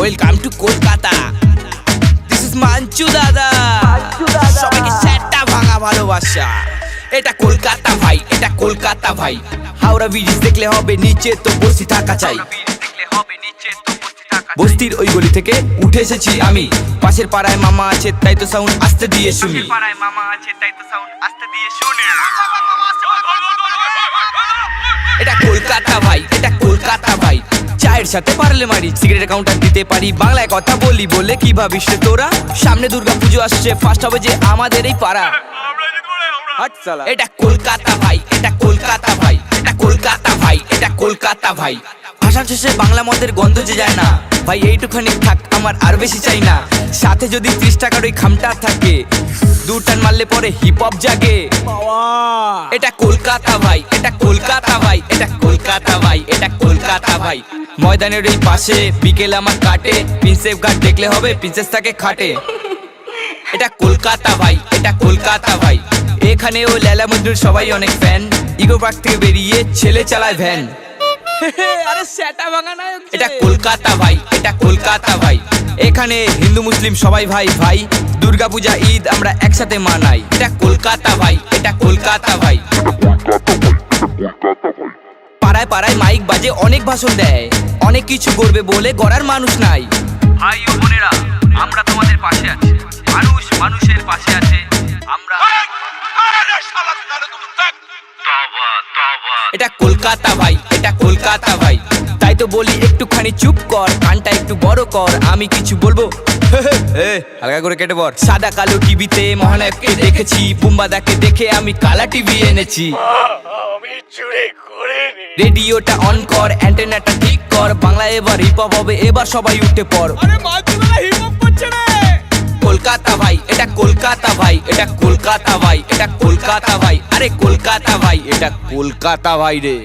Welcome to Kolkata. This is Manchu দাদা। সবাইকে সেটটা ভাঙা ভালোবাসা। এটা কলকাতা ভাই, এটা কলকাতা ভাই। হাওড়া ব্রিজ দেখলে হবে নিচে তো বসে থাকা চাই। বস্তির ওই গলি থেকে উঠে এসেছি আমি। পাশের পাড়ায় মামা আছে তাই তো সাউন্ড আস্তে দিয়ে শুনি। এটা কলকাতা ভাই, এটা কলকাতা ভাই। চায়ের সাথে পারলে মারি, সিগারেটের কাউন্টার দিতে পারি। বাংলায় কথা বলি বলে কি ভাবিস রে তোরা? সামনে দুর্গা পুজো আসছে, ফার্স্ট হবে যে আমাদের এই পাড়া। এটা কলকাতা ভাই, এটা কলকাতা ভাই, এটা কলকাতা ভাই, এটা কলকাতা ভাই। ভাষার শেষে বাংলা মদের গন্ধ যে যায় না ভাই, এইটুখানি থাক, আমার আর বেশি চাই না। সাথে যদি 30 টাকার ওই খামটা থাকে, দু টান মারলে পরে হিপ হপ জাগে। এটা কলকাতা ভাই, এটা কলকাতা ভাই, এটা কলকাতা ভাই, এটা কলকাতা ভাই। ময়দানের এই পাশে বিকেল আমার কাটে, প্রিন্সেপ ঘাট দেখলে হবে প্রিন্সেস থাকে খাটে। এটা কলকাতা ভাই, এটা কলকাতা ভাই। এখানে ও লেলা মজনুর সবাই অনেক ফ্যান। ইগো পার্ক থেকে বেরিয়ে ছেলে চালায় ভ্যান। এটা কলকাতা ভাই, এটা কলকাতা ভাই। এখানে হিন্দু মুসলিম সবাই ভাই ভাই। দুর্গা পূজা ঈদ আমরা একসাথে মানাই। এটা কলকাতা ভাই, এটা কলকাতা ভাই। পাড়ায় পাড়ায় মাইক বাজে, অনেক ভাষণ দেয়, অনেক কিছু করবে বলে গড়ার মানুষ নাই। ভাই ও বোনেরা, আমরা তোমাদের পাশে আছি। মানুষ মানুষের পাশে আছে। আমরা এটা কলকাতা ভাই, এটা কলকাতা ভাই। তাই তো বলি একটুখানি চুপ কর, কানটা একটু বড় কর। আমি কিছু বলবো হালকা করে কেটে বল। সাদা কালো টিভিতে মহানায়ককে দেখেছি, বুম্বাদাকে দেখে আমি কালা টিভি এনেছি। রেডিওটা অন কর, অ্যান্টেনাটা ঠিক কর। বাংলা এবার হিপ হপ হবে, এবার সবাই উঠে পড়। কলকাতা ভাই, এটা কলকাতা ভাই, এটা কলকাতা ভাই, এটা কলকাতা ভাই। আরে কলকাতা ভাই, এটা কলকাতা ভাই রে।